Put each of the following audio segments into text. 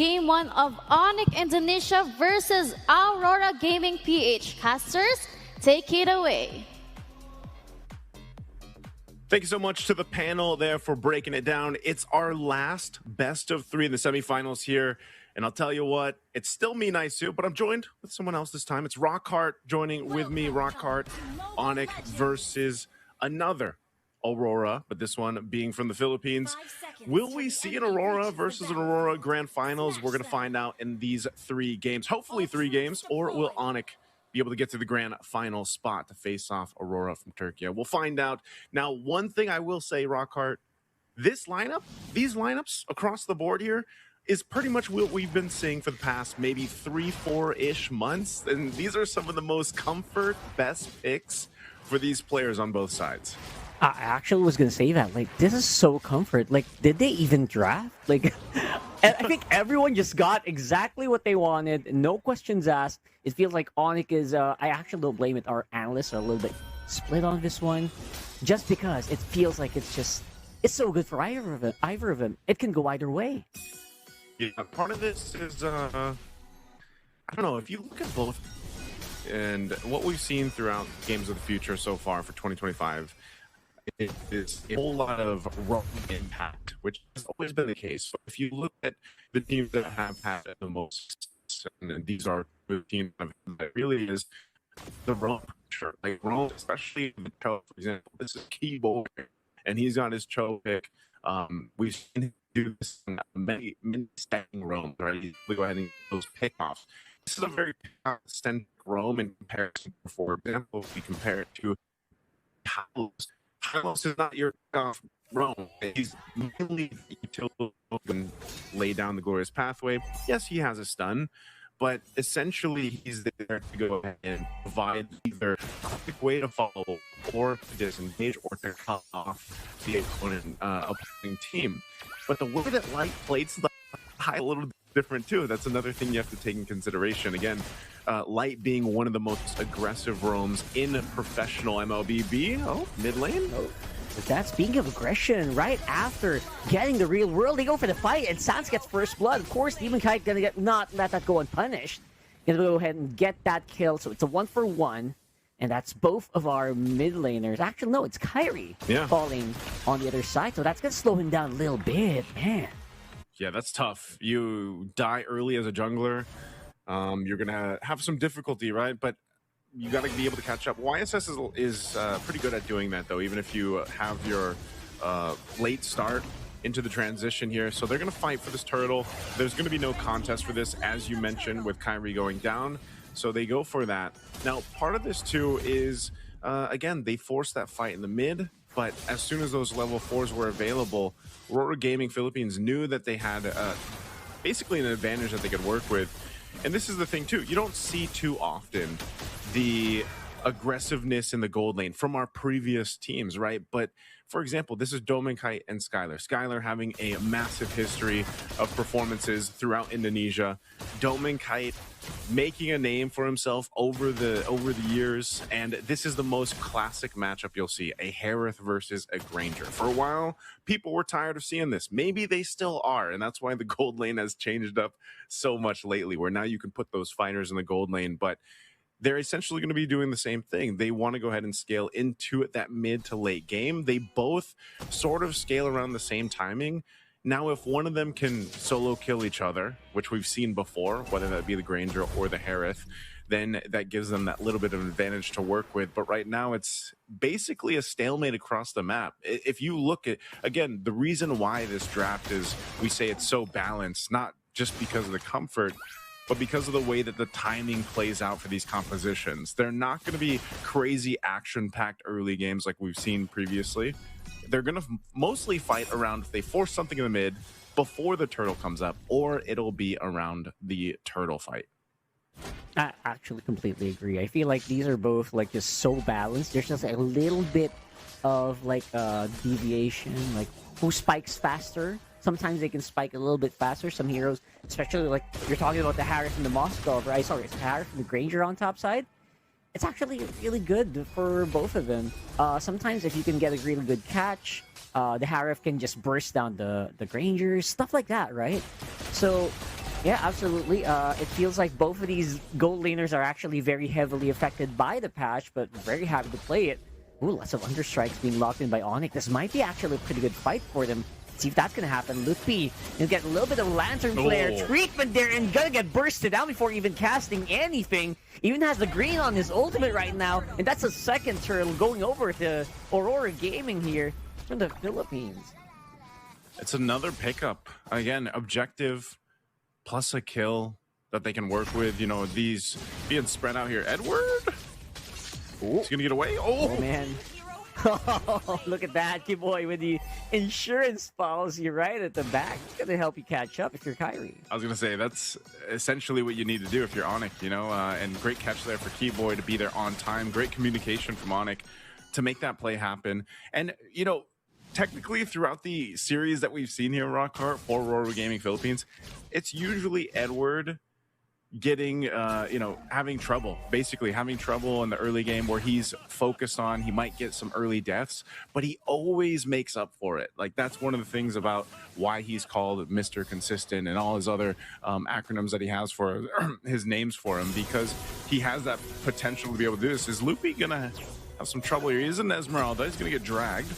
Game 1 of Onic Indonesia versus Aurora Gaming PH. Casters, take it away. Thank you so much to the panel there for breaking it down. It's our last best of 3 in the semifinals here. And I'll tell you what, it's still me, Naisu, but I'm joined with someone else this time. It's Rockhart joining with me. Rockhart, Onic versus another Aurora, but this one being from the Philippines. Will we see an Aurora versus an Aurora grand finals? We're going to find out in these 3 games, hopefully 3 games, or will Onic be able to get to the grand final spot to face off Aurora from Turkey? We'll find out. Now, one thing I will say, Rockhart, this lineup, these lineups across the board here, is pretty much what we've been seeing for the past maybe 3-4-ish months. And these are some of the most comfort, best picks for these players on both sides. I actually was going to say that. Like, this is so comfort. Like, did they even draft? Like, I think everyone just got exactly what they wanted. No questions asked. It feels like Onic is, I actually don't blame it. Our analysts are a little bit split on this one. Just because it feels like it's so good for either of them. It can go either way. Yeah, part of this is, I don't know, if you look at both and what we've seen throughout Games of the Future so far for 2025, it is a whole lot of roam impact, which has always been the case. So if you look at the teams that have had the most, and these are the teams that really is the roam pressure. Like roam, especially the Cho, for example, this is key bowler, and he's got his Cho pick. We've seen him do this in many stacking roams, right? We go ahead and get those pickoffs. This is a very extended roam in comparison. For example, if we compare it to Hylos is not your roam. He's mainly the utility and lay down the glorious pathway. Yes, he has a stun, but essentially he's there to go ahead and provide either a quick way to follow or to disengage or to cut off the opposing team. But the way that Light plays the high a little different too. That's another thing you have to take in consideration. Again, Light being one of the most aggressive roams in professional MLBB. Oh, mid lane. Oh. But that's speaking of aggression, right after getting the real world, they go for the fight, and Sans gets first blood. Of course, Demon Kite gonna not let that go unpunished. Gonna go ahead and get that kill, so it's a 1-for-1, and that's both of our mid laners. Actually, no, it's Kyrie falling on the other side, so that's gonna slow him down a little bit, man. Yeah, that's tough. You die early as a jungler, you're gonna have some difficulty, right? But you got to be able to catch up. YSS is pretty good at doing that, though, even if you have your late start into the transition here. So they're going to fight for this turtle. There's going to be no contest for this, as you mentioned, with Kyrie going down. So they go for that. Now, part of this, too, is, again, they forced that fight in the mid. But as soon as those level 4s were available, Aurora Gaming Philippines knew that they had basically an advantage that they could work with. And this is the thing, too. You don't see too often the aggressiveness in the gold lane from our previous teams, right? But, for example, this is Domenkite and Skylar. Skylar having a massive history of performances throughout Indonesia. Domenkite making a name for himself over the years, and this is the most classic matchup you'll see, a Harith versus a Granger. For a while, people were tired of seeing this. Maybe they still are, and that's why the gold lane has changed up so much lately, where now you can put those fighters in the gold lane, but they're essentially going to be doing the same thing. They want to go ahead and scale into it that mid to late game. They both sort of scale around the same timing. Now, if one of them can solo kill each other, which we've seen before, whether that be the Granger or the Harith, then that gives them that little bit of an advantage to work with. But right now, it's basically a stalemate across the map. If you look at, again, the reason why this draft is, we say it's so balanced, not just because of the comfort, but because of the way that the timing plays out for these compositions. They're not going to be crazy action-packed early games like we've seen previously. They're going to mostly fight around if they force something in the mid before the turtle comes up, or it'll be around the turtle fight. I actually completely agree. I feel like these are both like just so balanced. There's just a little bit of like deviation, like who spikes faster. Sometimes they can spike a little bit faster. Some heroes, especially like you're talking about the Harith and the Moskov, right? Sorry, it's Harith and the Granger on top side. It's actually really good for both of them. Sometimes if you can get a really good catch, the Harith can just burst down the Grangers, stuff like that, right? So Yeah, absolutely. It feels like both of these gold laners are actually very heavily affected by the patch, but very happy to play it. Ooh, lots of understrikes being locked in by Onic. This might be actually a pretty good fight for them. See if that's gonna happen. Lupi, you'll get a little bit of Lantern Flare treatment there and gonna get bursted out before even casting anything. Even has the green on his ultimate right now, and that's a second turtle going over to Aurora Gaming here from the Philippines. It's another pickup. Again, objective plus a kill that they can work with. You know, these being spread out here. Edward? Ooh. He's gonna get away. Oh man. Oh, look at that, kid boy, with the insurance policy right at the back. It's gonna help you catch up if you're Kyrie. I was gonna say that's essentially what you need to do if you're Onic, you know. And great catch there for Keyboy to be there on time. Great communication from Onic to make that play happen. And you know, technically throughout the series that we've seen here, Rockhart for Aurora Gaming Philippines, it's usually Edward getting you know, having trouble in the early game where he's focused on, he might get some early deaths, but he always makes up for it. Like, that's one of the things about why he's called Mr. Consistent and all his other acronyms that he has for his names for him, because he has that potential to be able to do this. Is Lupi gonna have some trouble here? He is an Esmeralda, he's gonna get dragged.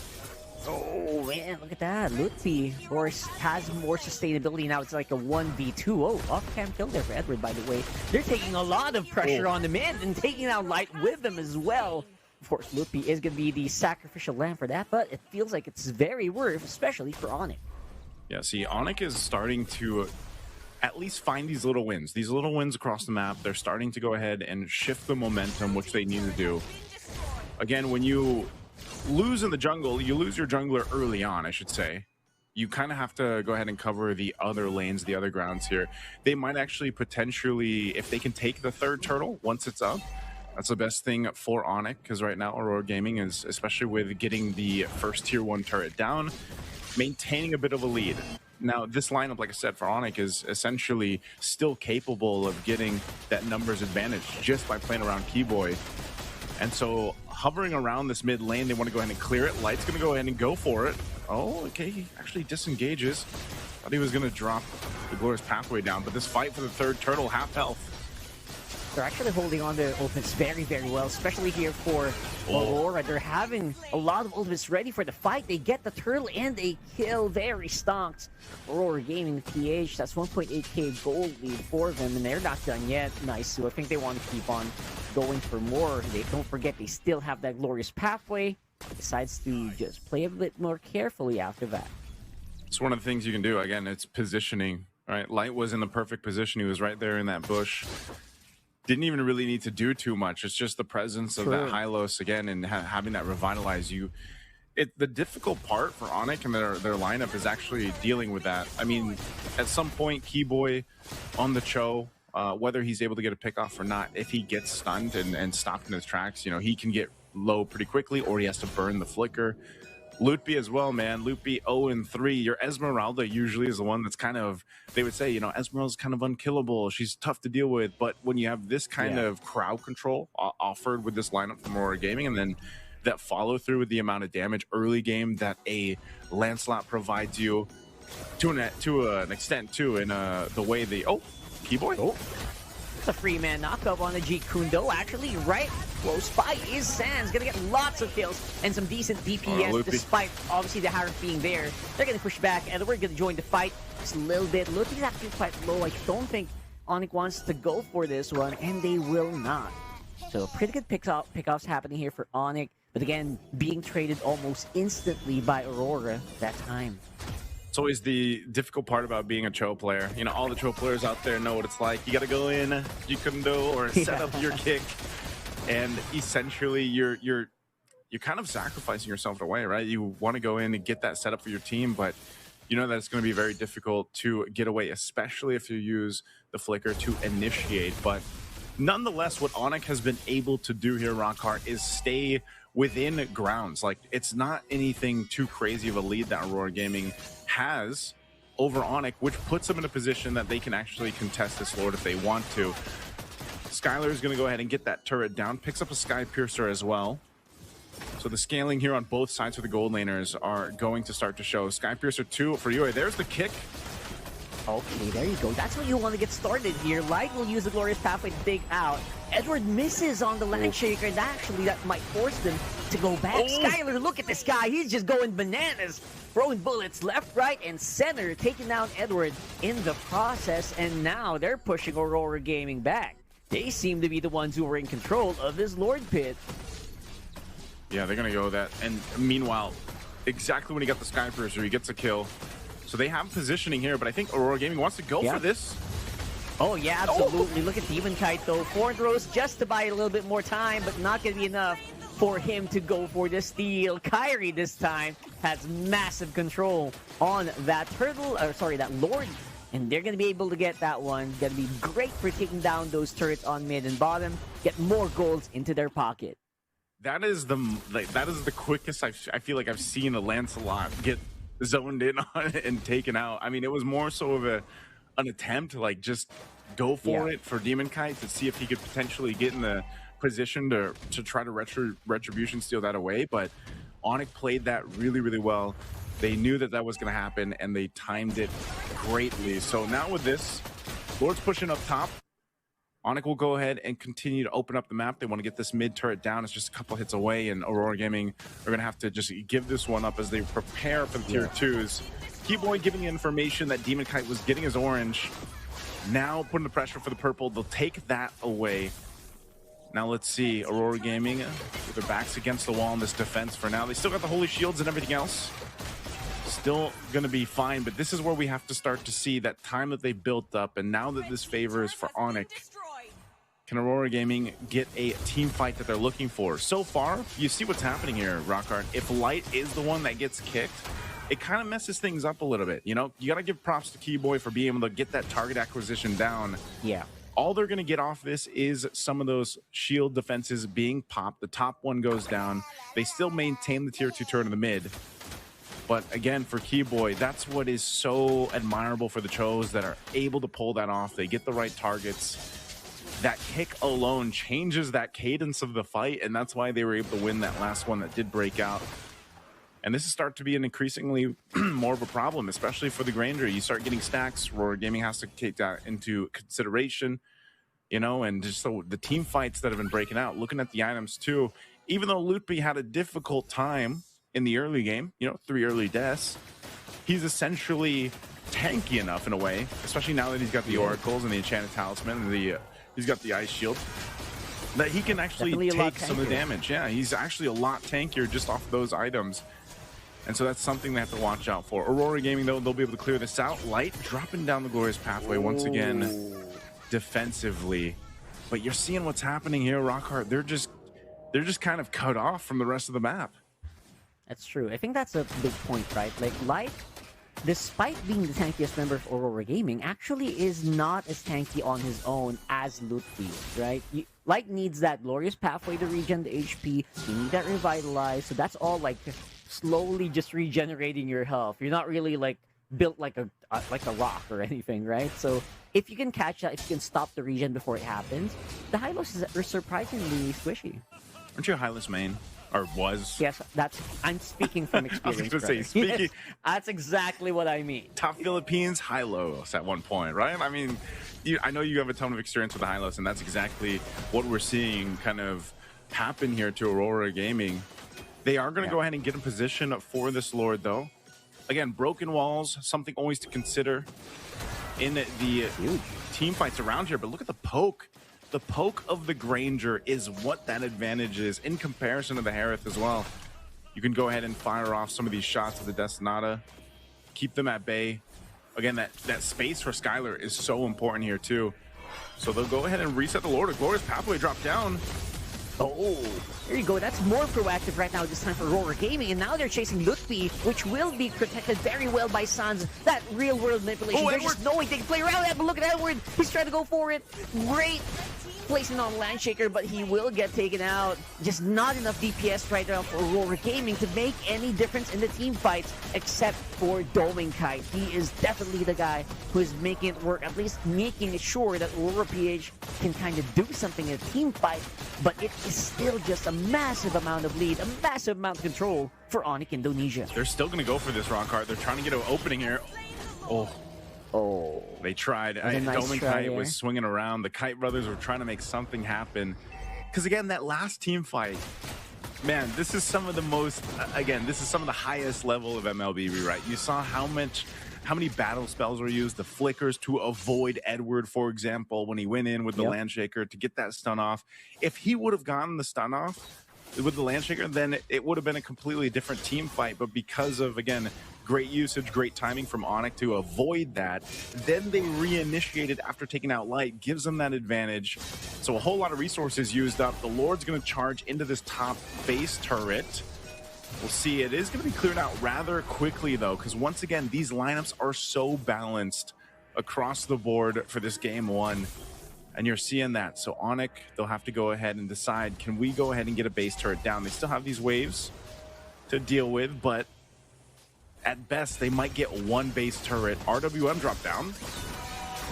Oh man, look at that. Lupi, of course, has more sustainability now. It's like a 1v2. Oh, off-cam kill there for Edward, by the way. They're taking a lot of pressure on the mid and taking out Light with them as well. Of course, Lupi is going to be the sacrificial lamb for that, but it feels like it's very worth, especially for Onic. Yeah, see, Onic is starting to at least find these little wins. These little wins across the map, they're starting to go ahead and shift the momentum, which they need to do. Again, when you lose in the jungle, you lose your jungler early on, I should say. You kind of have to go ahead and cover the other lanes, the other grounds here. They might actually potentially, if they can take the third turtle once it's up, that's the best thing for Onic, because right now Aurora Gaming is, especially with getting the first tier 1 turret down, maintaining a bit of a lead. Now, this lineup, like I said, for Onic is essentially still capable of getting that numbers advantage just by playing around Keyboy. And so, hovering around this mid lane, they want to go ahead and clear it. Light's going to go ahead and go for it. Oh, okay, he actually disengages. Thought he was going to drop the Glorious Pathway down, but this fight for the third turtle, half health. They're actually holding on to ultimates very, very well, especially here for Aurora. They're having a lot of ultimates ready for the fight. They get the turtle and they kill very stocked. Aurora Gaming PH, that's 1.8k gold lead for them, and they're not done yet. Nice, so I think they want to keep on going for more. They don't forget they still have that Glorious Pathway. Decides to just play a bit more carefully after that. It's one of the things you can do. Again, it's positioning, right? Light was in the perfect position. He was right there in that bush. Didn't even really need to do too much. It's just the presence of that Hylos again and having that revitalize you. The difficult part for Onic and their lineup is actually dealing with that. I mean, at some point, Keyboy on the Cho, whether he's able to get a pick off or not, if he gets stunned and stopped in his tracks, you know, he can get low pretty quickly, or he has to burn the flicker. Lupi as well, man. Lupi 0-3. Your Esmeralda usually is the one that's kind of, they would say, you know, Esmeralda's kind of unkillable. She's tough to deal with. But when you have this kind of crowd control offered with this lineup from Aurora Gaming, and then that follow through with the amount of damage early game that a Lancelot provides you to an extent too, in the way the Keyboy. It's a free man knockup on the G Kundo. Actually, right close by is Sans. Gonna get lots of kills and some decent DPS despite obviously the Harith being there. They're gonna push back and we're gonna join the fight just a little bit. Lupi's actually quite low. I don't think Onic wants to go for this one, and they will not. So pretty good pickoffs happening here for Onic, but again, being traded almost instantly by Aurora that time. It's always the difficult part about being a Cho player. You know, all the Cho players out there know what it's like. You got to go in Jikundo or set up your kick, and essentially you're kind of sacrificing yourself in a way, right? You want to go in and get that set up for your team, but you know that it's going to be very difficult to get away, especially if you use the flicker to initiate. But nonetheless, what Onic has been able to do here, Rockhart, is stay within grounds. Like, it's not anything too crazy of a lead that Aurora Gaming has over Onic, which puts them in a position that they can actually contest this Lord if they want to. Skylar is going to go ahead and get that turret down, picks up a Sky Piercer as well. So the scaling here on both sides for the gold laners are going to start to show. Sky Piercer 2 for Yue. There's the kick. Okay, there you go. That's what you want to get started here. Light will use the Glorious Pathway to dig out. Edward misses on the Land Shaker, and actually that might force them to go back. Skylar, look at this guy. He's just going bananas. Throwing bullets left, right, and center, taking down Edward in the process, and now they're pushing Aurora Gaming back. They seem to be the ones who are in control of this Lord Pit. Yeah, they're going to go that. And meanwhile, exactly when he got the Sky Piercer, he gets a kill. So they have positioning here, but I think Aurora Gaming wants to go for this. Oh, yeah, absolutely. Look at Demon Kite, though. 4 throws just to buy a little bit more time, but not going to be enough for him to go for the steal. Kyrie this time has massive control on that turtle, or sorry, that Lord. And they're going to be able to get that one. Going to be great for taking down those turrets on mid and bottom. Get more golds into their pocket. That is the quickest I feel like I've seen a Lancelot get zoned in on it and taken out. I mean, it was more so of an attempt to like just go for it for Demon Kite to see if he could potentially get in the position to try to retribution steal that away. But Onic played that really, really well. They knew that that was going to happen, and they timed it greatly. So now with this, Lord's pushing up top. Onic will go ahead and continue to open up the map. They want to get this mid turret down. It's just a couple hits away, and Aurora Gaming are going to have to just give this one up as they prepare for the tier 2s. Keyboy giving the information that Demon Kite was getting his orange. Now putting the pressure for the purple. They'll take that away. Now let's see, Aurora Gaming with their backs against the wall in this defense for now. They still got the holy shields and everything else. Still going to be fine, but this is where we have to start to see that time that they built up, and now that this favor is for Onic, can Aurora Gaming get a team fight that they're looking for? So far, you see what's happening here, Rockhart. If Light is the one that gets kicked, it kind of messes things up a little bit. You know, you got to give props to Keyboy for being able to get that target acquisition down. Yeah. All they're going to get off this is some of those shield defenses being popped. The top one goes down. They still maintain the tier 2 turret in the mid. But again, for Keyboy, that's what is so admirable for the Chos that are able to pull that off. They get the right targets. That kick alone changes that cadence of the fight, and that's why they were able to win that last one that did break out. And this is start to be an increasingly more of a problem, especially for the Granger. You start getting stacks. Aurora Gaming has to take that into consideration, you know, and just so the team fights that have been breaking out. Looking at the items too, even though Lutby had a difficult time in the early game, you know, 3 early deaths, he's essentially tanky enough in a way, especially now that he's got the Oracles and the Enchanted Talisman and he's got the Ice Shield, that he can actually take some of the damage. Yeah, he's actually a lot tankier just off those items. And so that's something they have to watch out for. Aurora Gaming, though, they'll be able to clear this out. Light dropping down the Glorious Pathway once again defensively. But you're seeing what's happening here, Rockhart. They're just kind of cut off from the rest of the map. That's true. I think that's a big point, right? Like, Light, despite being the tankiest member of Aurora Gaming, actually is not as tanky on his own as Lutfi, right? Light needs that Glorious Pathway to regen the HP. You need that Revitalize. So that's all, like, slowly just regenerating your health. You're not really, like, built like a rock or anything, right? So if you can catch that, if you can stop the regen before it happens, the Hylos are surprisingly squishy. Aren't you a Hylos main? Or was? Yes, I'm speaking from experience. I was going to say, speaking... Yes, that's exactly what I mean. Top Philippines, Hylos at one point, right? I mean, I know you have a ton of experience with the Hylos, and that's exactly what we're seeing kind of happen here to Aurora Gaming. They are going to go ahead and get in position for this Lord, though. Again, broken walls, something always to consider in the team fights around here, but look at the poke. The poke of the Granger is what that advantage is in comparison to the Harith as well. You can go ahead and fire off some of these shots of the Destinata, keep them at bay. Again, that space for Skylar is so important here too. So they'll go ahead and reset the Lord. A Glorious Pathway drop down. Oh, there you go. That's more proactive right now this time for Aurora Gaming. And now they're chasing Lutfi, which will be protected very well by Sans. That real-world manipulation. They're just knowing they can play around that, but look at Edward. He's trying to go for it. Great placing on Land Shaker, but he will get taken out. Just not enough DPS right now for Aurora Gaming to make any difference in the team fights, except for Doming Kite. He is definitely the guy who is making it work, at least making sure that Aurora PH can kind of do something in a team fight, but it is still just a massive amount of lead, a massive amount of control for Onic Indonesia. They're still going to go for this, Rockhart. They're trying to get an opening here. Oh, Oh. They tried. Was a nice Dome and try Kite there. was swinging around. The Kite brothers were trying to make something happen. Because again, that last team fight, man, this is some of the most, again, this is some of the highest level of MLB, right? You saw how many battle spells were used, the flickers to avoid Edward, for example, when he went in with the Landshaker to get that stun off. If he would have gotten the stun off with the Landshaker, then it would have been a completely different team fight. But because of, again, great usage, great timing from Onic to avoid that, then they reinitiated after taking out Light, gives them that advantage. So a whole lot of resources used up. The Lord's going to charge into this top base turret. We'll see. It is going to be cleared out rather quickly, though, because once again, these lineups are so balanced across the board for this game one. And you're seeing that. So Onic, they'll have to go ahead and decide, can we go ahead and get a base turret down? They still have these waves to deal with, but at best, they might get one base turret. RWM drop down.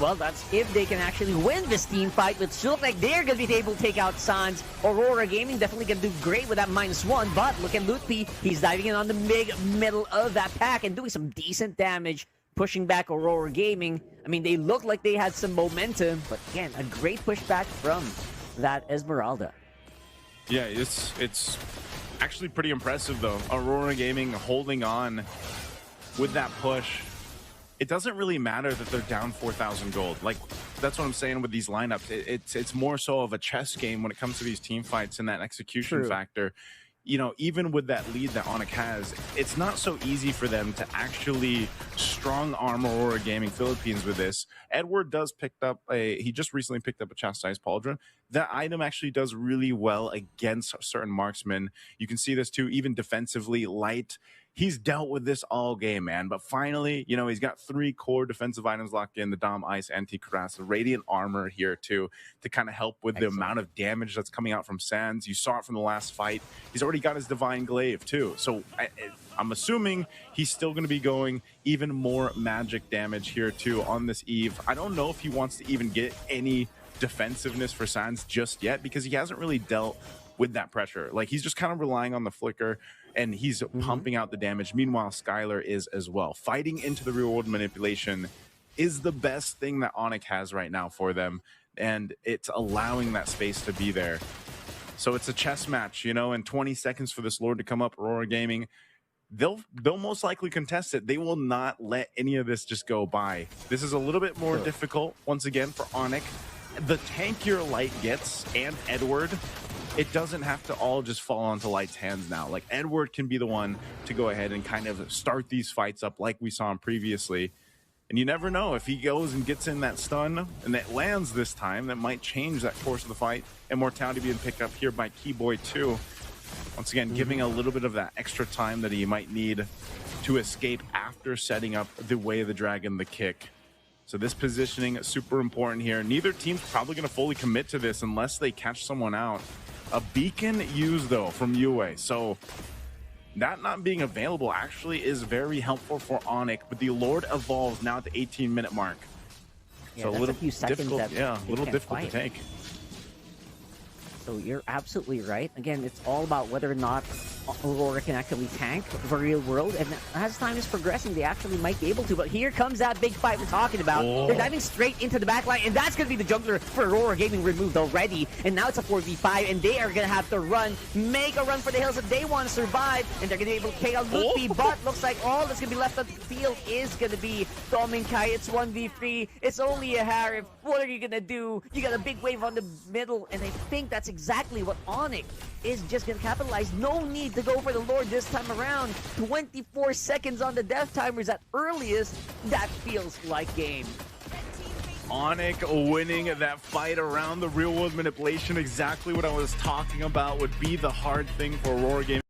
Well, that's if they can actually win this team fight, which look like they're going to be able to take out Sans. Aurora Gaming definitely going to do great with that -1, but look at Lutpi. He's diving in on the middle of that pack and doing some decent damage, pushing back Aurora Gaming. I mean, they look like they had some momentum, but again, a great pushback from that Esmeralda. Yeah, it's actually pretty impressive, though. Aurora Gaming holding on with that push. It doesn't really matter that they're down 4,000 gold. Like, that's what I'm saying with these lineups. It's more so of a chess game when it comes to these team fights and that execution factor. You know, even with that lead that Onic has, it's not so easy for them to actually strong arm Aurora Gaming Philippines with this. Edward does he just recently picked up a Chastised Pauldron. That item actually does really well against certain marksmen. You can see this too, even defensively. Light, he's dealt with this all game, man. But finally, you know, he's got 3 core defensive items locked in: the Dom, Ice, Anti-Cuirass, Radiant Armor here too, to kind of help with the amount of damage that's coming out from Sans. You saw it from the last fight. He's already got his Divine Glaive too. So I'm assuming he's still going to be going even more magic damage here too on this Eve. I don't know if he wants to even get any defensiveness for Sans just yet, because he hasn't really dealt with that pressure. Like, he's just kind of relying on the flicker, and he's pumping out the damage. Meanwhile, Skylar is as well. Fighting into the real world manipulation is the best thing that Onic has right now for them, and it's allowing that space to be there. So it's a chess match, you know, and 20 seconds for this Lord to come up. Aurora Gaming, they'll most likely contest it. They will not let any of this just go by. This is a little bit more difficult, once again, for Onic. The tankier Light gets, and Edward, it doesn't have to all just fall onto Light's hands now. Like, Edward can be the one to go ahead and kind of start these fights up like we saw him previously. And you never know, if he goes and gets in that stun and that lands this time, that might change that course of the fight. Immortality being picked up here by Keyboy too. Once again, giving a little bit of that extra time that he might need to escape after setting up the Way of the Dragon, the kick. So this positioning is super important here. Neither team's probably going to fully commit to this unless they catch someone out. A beacon used, though, from Yue. So that not being available actually is very helpful for Onic. But the Lord evolves now at the 18-minute mark. Yeah, so that's a little few seconds difficult, that a little difficult to take. So you're absolutely right. Again, it's all about whether or not Aurora can actually tank for real world. And as time is progressing, they actually might be able to. But here comes that big fight we're talking about. They're diving straight into the back line, and that's going to be the jungler for Aurora Gaming removed already. And now it's a 4v5, and they are going to have to make a run for the hills if they want to survive. And they're going to be able to take out Lutpi. But looks like all that's going to be left on the field is going to be Dom and Kai. It's 1v3. It's only a Harif. What are you going to do? You got a big wave on the middle, and I think that's exactly what Onic is just going to capitalize. No need to go for the Lord this time around. 24 seconds on the death timers at earliest. That feels like game. Onic winning that fight around the real world manipulation. Exactly what I was talking about would be the hard thing for Aurora Gaming.